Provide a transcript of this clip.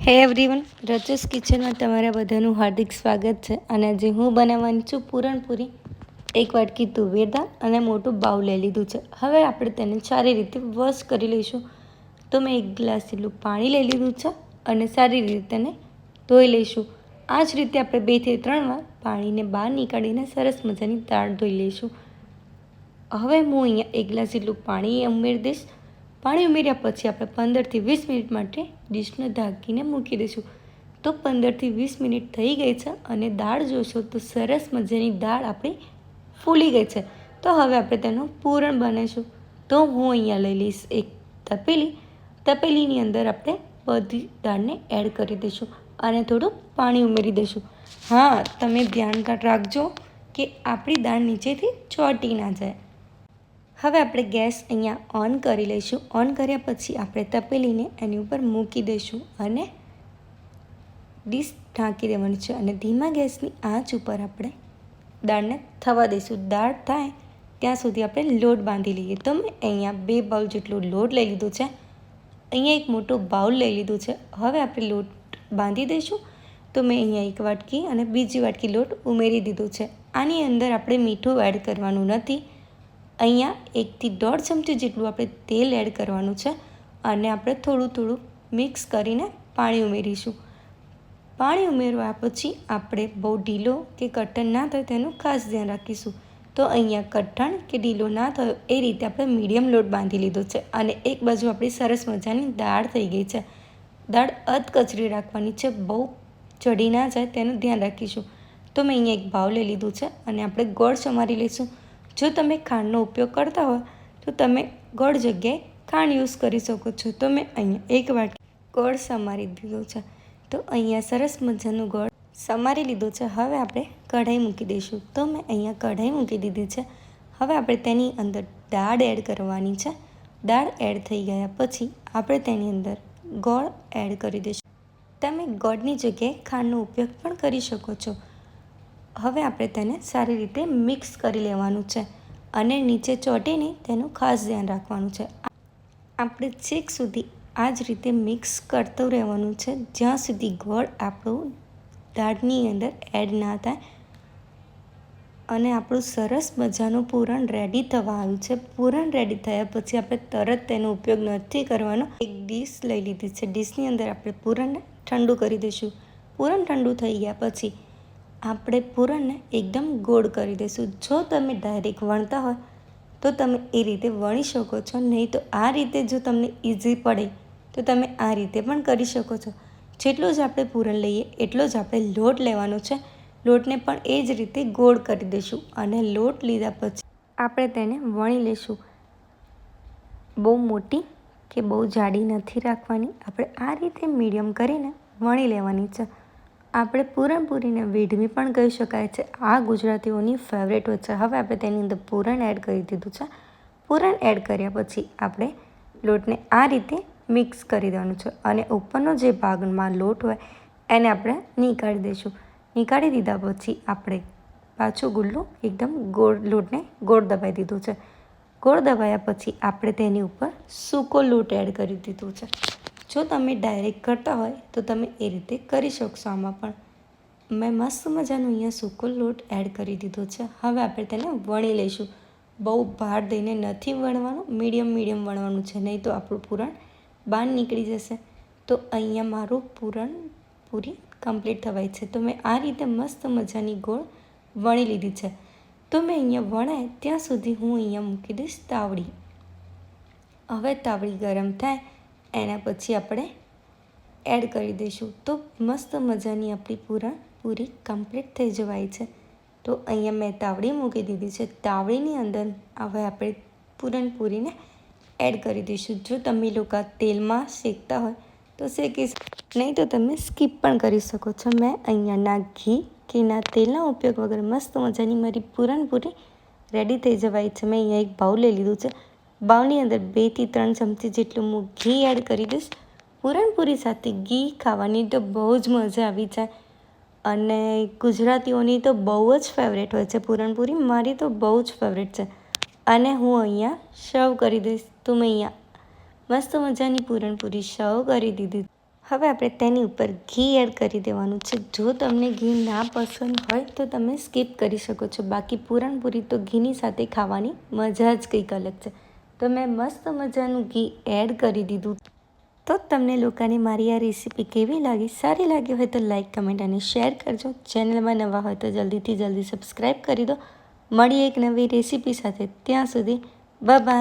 હે એવરીવન, રચુસ કિચનમાં તમારા બધાનું હાર્દિક સ્વાગત છે. અને આજે હું બનાવવાની છું પૂરણપૂરી. એક વાટકી તુવેર દાળ અને મોટું બાઉલ લઈ લીધું છે. હવે આપણે તેને સારી રીતે વોશ કરી લઈશું. તો મેં 1 ગ્લાસ જેટલું પાણી લઈ લીધું છે અને સારી રીતે તેને ધોઈ લઈશું. આ જ રીતે આપણે 2 થી 3 વાર પાણીને બહાર નીકાળીને સરસ મજાની દાળ ધોઈ લઈશું. હવે હું અહીંયા 1 ગ્લાસ જેટલું પાણી ઉમેરી દઈશ. પાણી ઉમેર્યા પછી આપણે 15 થી 20 મિનિટ માટે ડીશને ઢાંકીને મૂકી દઈશું. તો 15 થી 20 મિનિટ થઈ ગઈ છે અને દાળ જોશો તો સરસ મજાની દાળ આપણી ફૂલી ગઈ છે. તો હવે આપણે તેનું પૂરણ બનાવીશું. તો હું અહીંયા લઈ લઈશ એક તપેલી. તપેલીની અંદર આપણે બધી દાળને એડ કરી દઈશું અને થોડું પાણી ઉમેરી દઈશું. હા, તમે ધ્યાન રાખજો કે આપણી દાળ નીચેથી ચોંટી ના જાય. હવે આપણે ગેસ અહીંયા ઓન કરી લઈશું. ઓન કર્યા પછી આપણે તપેલીને એની ઉપર મૂકી દઈશું અને ડીશ ઢાંકી દેવાની છે અને ધીમા ગેસની આંચ ઉપર આપણે દાળને થવા દઈશું. દાળ થાય ત્યાં સુધી આપણે લોટ બાંધી લઈએ. તો મેં અહીંયા 2 બાઉલ જેટલો લોટ લઈ લીધો છે. અહીંયા એક મોટો બાઉલ લઈ લીધું છે. હવે આપણે લોટ બાંધી દઈશું. તો મેં અહીંયા 1 વાટકી અને બીજી વાટકી લોટ ઉમેરી દીધો છે. આની અંદર આપણે મીઠું એડ કરવાનું નથી. અહીંયા 1 થી 1.5 ચમચી જેટલું આપણે તેલ એડ કરવાનું છે અને આપણે થોડું મિક્સ કરીને પાણી ઉમેરીશું. પાણી ઉમેરવા પછી આપણે બહુ ઢીલો કે કઠણ ના થાય તેનું ખાસ ધ્યાન રાખીશું. તો અહીંયા કઠણ કે ઢીલો ના થયો એ રીતે આપણે મીડિયમ લોટ બાંધી લીધો છે અને એક બાજુ આપણી સરસ મજાની દાળ થઈ ગઈ છે. દાળ અધકચરી રાખવાની છે, બહુ ચડી ના જાય તેનું ધ્યાન રાખીશું. તો મેં અહીંયા એક બાઉલ લઈ લીધું છે અને આપણે ગોળ સમારી લઈશું. જો તમે ખાંડનો ઉપયોગ કરતા હોય તો તમે ગોળ જગ્યાએ ખાંડ યુઝ કરી શકો છો. તો મેં અહીંયા 1 વાટકી ગોળ સમારી દીધો છે. તો અહીંયા સરસ મજાનું ગોળ સમારી લીધો છે. હવે આપણે કઢાઈ મૂકી દઈશું. તો મેં અહીંયા કઢાઈ મૂકી દીધી છે. હવે આપણે તેની અંદર દાળ એડ કરવાની છે. દાળ એડ થઈ ગયા પછી આપણે તેની અંદર ગોળ એડ કરી દઈશું. તમે ગોળની જગ્યાએ ખાંડનો ઉપયોગ પણ કરી શકો છો. હવે આપણે તેને સારી રીતે મિક્સ કરી લેવાનું છે અને નીચે ચોંટે નહીં તેનું ખાસ ધ્યાન રાખવાનું છે. આપણે છેક સુધી આ જ રીતે મિક્સ કરતું રહેવાનું છે જ્યાં સુધી ગોળ આપણું દાળની અંદર એડ ના થાય. અને આપણું સરસ મજાનું પૂરણ રેડી થવા આવ્યું છે. પૂરણ રેડી થયા પછી આપણે તરત તેનો ઉપયોગ નથી કરવાનો. એક ડીશ લઈ લીધી છે. ડીશની અંદર આપણે પૂરણને ઠંડુ કરી દઈશું. પૂરણ ઠંડુ થઈ ગયા પછી આપણે પૂરણને એકદમ ગોળ કરી દઈશું. જો તમે ડાયરેક્ટ વણતા હોય તો તમે એ રીતે વણી શકો છો, નહીં તો આ રીતે જો તમને ઇઝી પડે તો તમે આ રીતે પણ કરી શકો છો. જેટલું જ આપણે પૂરણ લઈએ એટલો જ આપણે લોટ લેવાનો છે. લોટને પણ એ જ રીતે ગોળ કરી દઈશું અને લોટ લીધા પછી આપણે તેને વણી લઈશું. બહુ મોટી કે બહુ જાડી નથી રાખવાની. આપણે આ રીતે મીડિયમ કરીને વણી લેવાની છે. આપણે પૂરણપૂરીને વેડમી પણ કહી શકાય છે. આ ગુજરાતીઓની ફેવરેટ હોય છે. હવે આપણે તેની અંદર પૂરણ એડ કરી દીધું છે. પૂરણ એડ કર્યા પછી આપણે લોટને આ રીતે મિક્સ કરી દેવાનું છે અને ઉપરનો જે ભાગમાં લોટ હોય એને આપણે નીકાળી દઈશું. નીકાળી દીધા પછી આપણે પાછું ગુલ્લું એકદમ ગોળ લોટને ગોળ દબાવી દીધું છે. ગોળ દબાવ્યા પછી આપણે તેની ઉપર સૂકો લોટ એડ કરી દીધું છે. જો તમે ડાયરેક્ટ કરતા હોય તો તમે એ રીતે કરી શકશો. આમાં પણ મેં મસ્ત મજાનો અહીંયા સૂકો લોટ એડ કરી દીધો છે. હવે આપણે તેને વણી લઈશું. બહુ ભાર દઈને નથી વણવાનું, મીડિયમ વણવાનું છે, નહીં તો આપણું પૂરણ બહાર નીકળી જશે. તો અહીંયા મારું પૂરણ પૂરી કમ્પ્લીટ થવાય છે. તો મેં આ રીતે મસ્ત મજાની ગોળ વણી લીધી છે. તો મેં અહીંયા વણાય ત્યાં સુધી હું અહીંયા મૂકી દઈશ તાવડી. હવે તાવડી ગરમ થાય એના પછી આપણે એડ કરી દઈશું. તો મસ્ત મજાની આપણી પૂરી કમ્પ્લીટ થઈ જવાય છે. તો અહીંયા મેં તાવડી મૂકી દીધી છે. તાવડીની અંદર હવે આપણે પૂરણપૂરીને એડ કરી દઈશું. જો તમે લોકો તેલમાં શેકતા હોય તો શેકી, નહીં તો તમે સ્કીપ પણ કરી શકો છો. મેં અહીંયા ના ઘી કે ના તેલના ઉપયોગ વગર મસ્ત મજાની મારી પૂરણપૂરી રેડી થઈ જવાય છે. મેં અહીંયા એક બાઉલ લઈ લીધું છે. બાઉલની અંદર 2 થી 3 ચમચી જેટલું હું ઘી એડ કરી દઈશ. પૂરણપૂરી સાથે ઘી ખાવાની તો બહુ જ મજા આવી જાય અને ગુજરાતીઓની તો બહુ જ ફેવરેટ હોય છે પૂરણપૂરી. મારી તો બહુ જ ફેવરેટ છે અને હું અહીંયા સર્વ કરી દઈશ. તો મેં અહીંયા મસ્ત મજાની પૂરણપૂરી સર્વ કરી દીધી. હવે આપણે તેની ઉપર ઘી એડ કરી દેવાનું છે. જો તમને ઘી ના પસંદ હોય તો તમે સ્કીપ કરી શકો છો. બાકી પૂરણપૂરી તો ઘીની સાથે ખાવાની મજા જ કંઈક અલગ છે. તો મેં મસ્ત મજાનું ઘી એડ કરી દીધું. તો તમને લોકોને મારી આ રેસીપી કેવી લાગી? સારી લાગી હોય તો લાઈક, કમેન્ટ અને શેર કરજો. ચેનલમાં નવા હોય તો જલ્દીથી જલ્દી સબસ્ક્રાઈબ કરી દો. મળીએ એક નવી રેસીપી સાથે. ત્યાં સુધી બાય બાય.